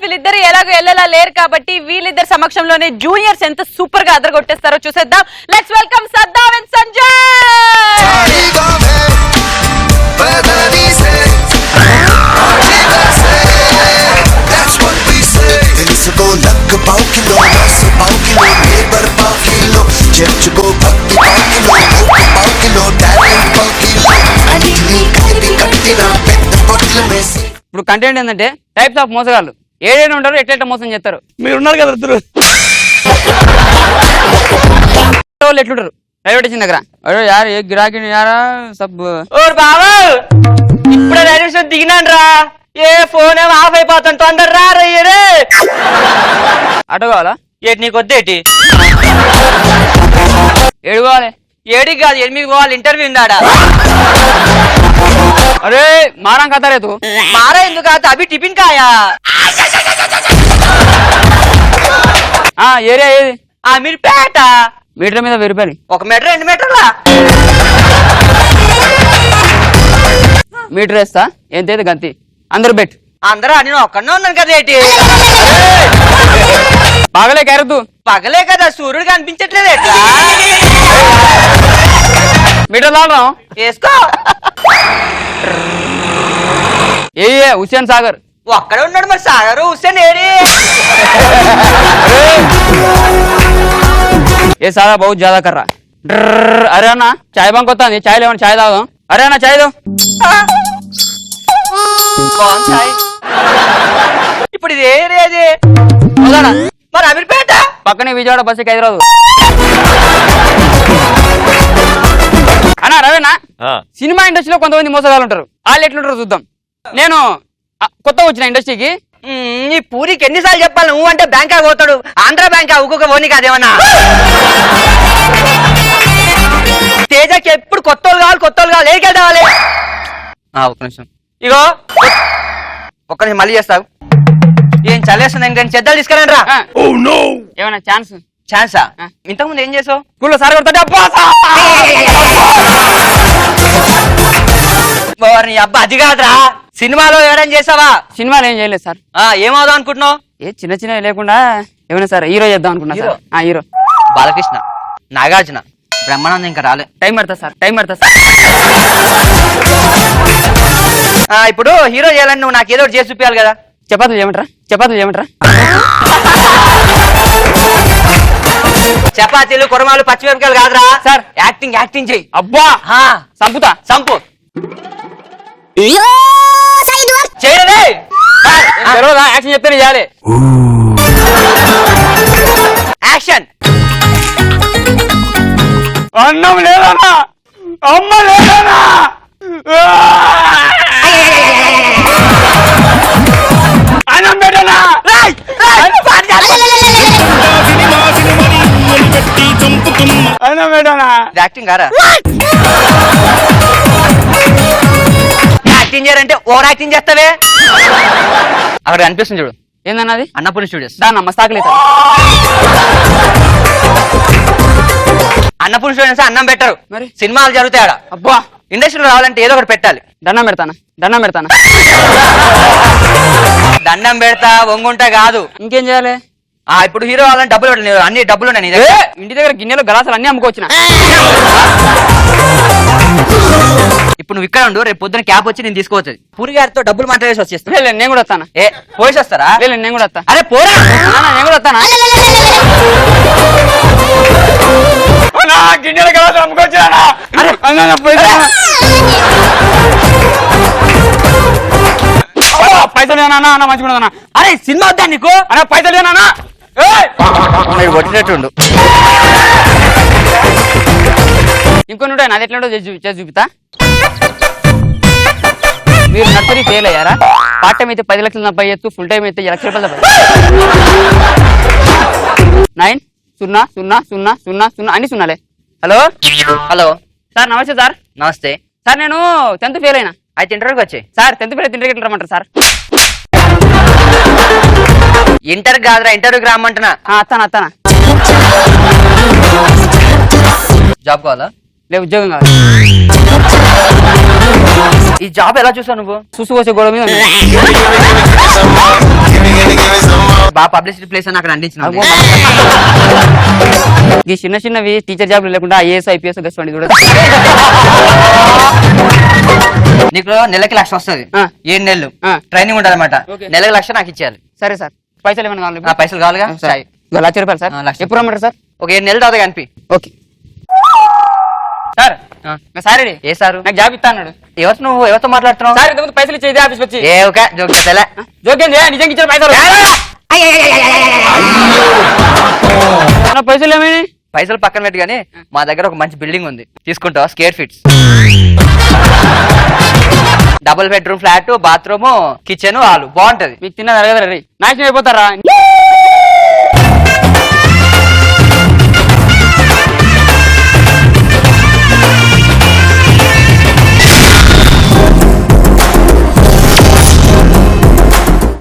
వీళ్ళిద్దరు ఎలాగో ఎల్లలా లేరు కాబట్టి వీళ్ళిద్దరు సమక్షంలోనే జూనియర్స్ ఎంత సూపర్ గా అదరగొట్టేస్తారో చూసేద్దాం. Let's welcome Saddam and Sanjay. ఇప్పుడు కంటెంట్ ఏంటంటే టైప్స్ ఆఫ్ మోసగాళ్ళు ఏడేడు ఉంటారు, ఎట్లా మోసం చేస్తారు. మీరు ఉన్నారు కదా ఇద్దరు వాళ్ళు ఎట్లుంటారు రైల్వే స్టేషన్ దగ్గర అరే యార్ ఏ గిరాకీ యారా సబ్ ఓర్ బాబా ఇప్పుడే రైల్వే స్టేషన్ దిగినాను రా. ఏ ఫోన్ ఏమో ఆఫ్ అయిపోతాను, తొందర రా రయ్యరే. ఆటో కావాలా? ఏటి నీకు వద్దేటి? ఏడు కావాలి? ఏడికి కాదు, 8కి పోవాలి, ఇంటర్వ్యూ ఉందాడా. అరే మారం కథ రేతు మారా ఎందుకు కాదు, అవి టిఫిన్ కాయా. ఏరియా ఏది? మీరు పేట మీటర్ మీద 1000 రూపాయలు. 1 మీటర్ 2 మీటర్లా మీటర్ వేస్తా ఎంతైతే గంతి అందరు బెట్. అందరూ నేను ఒక్కడనే ఉన్నాను కదా. ఏంటి పగలే కరదు? పగలే కదా, సూర్యుడు కనిపించట్లేదు. ఎట్లా మీటర్ లాడరా వేసుకో. ఏ హుస్సేన్ సాగర్ ఒక్కడే ఉన్నాడు మరి. సాగరు హుస్సేన్ ఏడి? ఏ సారా బహుత్ జ్యాదా కర్రా. అరే అన్న చాయ్ బంక్ వస్తుంది, చాయ్ లేవని చాయ్ తాగుదాం. అరే అన్న చాయ్ దో. ఇప్పుడు ఇది ఏది మరి? అమీర్పేట పక్కనే విజయవాడ బస్సు హైదరాబాద్. అన్నా రవేనా, సినిమా ఇండస్ట్రీలో కొంతమంది మోసగాళ్ళు ఉంటారు. వాళ్ళు ఎట్లుంటారో చూద్దాం. నేను కొత్తగా వచ్చిన ఇండస్ట్రీకి. ఈ పూరికి ఎన్నిసార్లు చెప్పాలి? నువ్వు అంటే బ్యాంకా పోతాడు, ఆంధ్ర బ్యాంకా ఒక్కొక్క పోనీ కాదేమన్నా. తేజకి ఎప్పుడు కొత్త కావాలి ఏడికి కావాలి. ఒక్క నిమిషం ఇగో ఒక్క నిమిషం మళ్ళీ చేస్తావు. ఏం చల్లేస్తుంది ఇంక చెద్దలు తీసుకురండి రా. ఏమైనా ఛాన్సా? ఇంతకుముందు ఏం చేసావు? స్కూల్లో సార్ కొడతా నీ అబ్బా అది కాదురా, సినిమాలో ఏమైనా చేసావా? సినిమాలు ఏం చేయలేదు సార్. ఏమవుదాం అనుకుంటున్నావు? చిన్న చిన్నవి లేకుండా ఏమైనా సార్ హీరో చేద్దాం అనుకున్నా సార్. హీరో బాలకృష్ణ, నాగార్జున, బ్రహ్మానందం ఇంకా రాలే. టైం పడతా సార్, టైం పడతా సార్. ఇప్పుడు హీరో చేయాలని నువ్వు నాకు ఏదో ఒకటి చేసి చూపించాలి కదా. చపాతీలు చేయమంటారా? చపాతీలు, కురమాలు, పచ్చిమిరపకాయలు కాదురా సార్. యాక్టింగ్ చెయ్యి. అబ్బా సంపుతా. చేయరే యాక్షన్ చెప్తే చేయాలి. యాక్షన్. అన్నం లేదన్నా, అమ్మ లేదన్నా. అన్నం పెట్టనా? అన్నం పెట్టనా? యాక్టింగ్ కారా? యాక్టింగ్ చేయాలంటే ఓవర్ యాక్టింగ్ చేస్తావే. అక్కడ అనిపిస్తుంది చూడు. ఏందన్నది? అన్నపూర్ణ స్టూడియోస్. దాన్న మస్తాకలేదు. అన్నపూర్ణ స్టూడియోస్ అన్నం పెట్టరు, మరి సినిమాలు జరుగుతాయి ఆడ. అబ్బా ఇండస్ట్రీలో రావాలంటే ఏదో ఒకటి పెట్టాలి. దండం పెడతానా? దండం పెడతా వంగుంటా కాదు. ఇంకేం చేయాలి? ఇప్పుడు హీరో వాళ్ళని డబ్బులు పెట్టాలి. అన్ని డబ్బులు ఉన్నాయి నీ దగ్గర. ఇంటి దగ్గర గిన్నెలు గలాసాలు అన్ని అమ్ముకోవచ్చిన. ఇప్పుడు నువ్వు ఇక్కడ ఉండు, రేపు పొద్దున క్యాబ్ వచ్చి నేను తీసుకోవచ్చు. పూరి గారితో డబ్బులు మాట్లాడేసి వచ్చేస్తా. నేను కూడా వస్తాను. పోయేసి వస్తారా? నేను కూడా వస్తా. అరే పోరా, నేను కూడా వస్తానా? గిన్నెలు గలాసాలు అమ్ముకోవచ్చా? పైసలు అన్న మంచిగా. అరే సినిమా వద్దా నీకు? అన్న పైసలు ఏనా? కొట్టినట్టుండు. ఇంకొన్ని ఉంటాయి, నాది ఎట్లా చేసి చూపిస్తా. మీరు నర్సరీ ఫెయిల్ అయ్యారా? పార్ట్ టైం అయితే 10 లక్షలు డబ్బై ఎత్తు, ఫుల్ టైం అయితే 1 లక్ష రూపాయలు డబ్బై. 9 0 0 0 0 0 అన్ని సున్నాలే. హలో సార్, నమస్తే సార్. నమస్తే సార్, నేను 10th ఫెయిల్ అయినా. అయితే ఇంటర్వ్యూకి వచ్చాయి సార్. 10th ఫెయిల్ అయితే ఇంటర్వ్యూకి రమ్మంటారు సార్. ఇంటర్ కాదురా, ఇంటర్వ్యూకి రమ్మంటున్నా. అత్తానా. జాబ్ కావాలా? లేదు, ఉద్యోగం కావాలి. ఈ జాబ్ ఎలా చూసావు నువ్వు? చూసుకోసే గొడవ మీద ఉంది. బాగా పబ్లిసిటీ ప్లేస్ అని అక్కడ అందించిన ఈ చిన్న చిన్నవి టీచర్ జాబ్లు లేకుండా ఐఏఎస్ ఐపీఎస్ గెస్ట్ చూడ. నీకు నెలకి 1,00,000 వస్తుంది, ఆ. 7 నెలలు ఆ. ట్రైనింగ్ ఉంటుంది అనమాట. ఓకే. నెలకి 1,00,000 నాకు ఇచ్చేయాలి. సరే సార్, పైసలు ఏమైనా కావాలి? ఆ పైసలు కావాలిగా. సరే. ఇదిగో 1,00,000 రూపాయలు సార్. 1,00,000. ఎప్పుడు రమ్మంటారు సార్? ఒక 7 నెలలు తర్వాత కనిపి. Okay sir. నా సార్ రెడీ. ఏ సారు? నాకు జాబ్ ఇస్తా అన్నాడు. ఎవరు నువ్వు? ఎవరితో మాట్లాడుతున్నావు? సార్ ఇంతకుముందు పైసలు ఇచ్చేది ఆఫీస్ వచ్చి. ఏ ఒక జోక్యతలే. జోక్యం చేయ, నిజంగా ఇచ్చిన పైసలు. నా పైసలు ఏమైనాయి? పైసలు పక్కన పెట్టి కానీ మా దగ్గర ఒక మంచి బిల్డింగ్ ఉంది, తీసుకుంటావా? Square feets, double bedroom flat, bathroom, kitchen, hall, బాగుంటది. మీకు తిన్నది అడగదరా రే, నాశనం అయిపోతారా?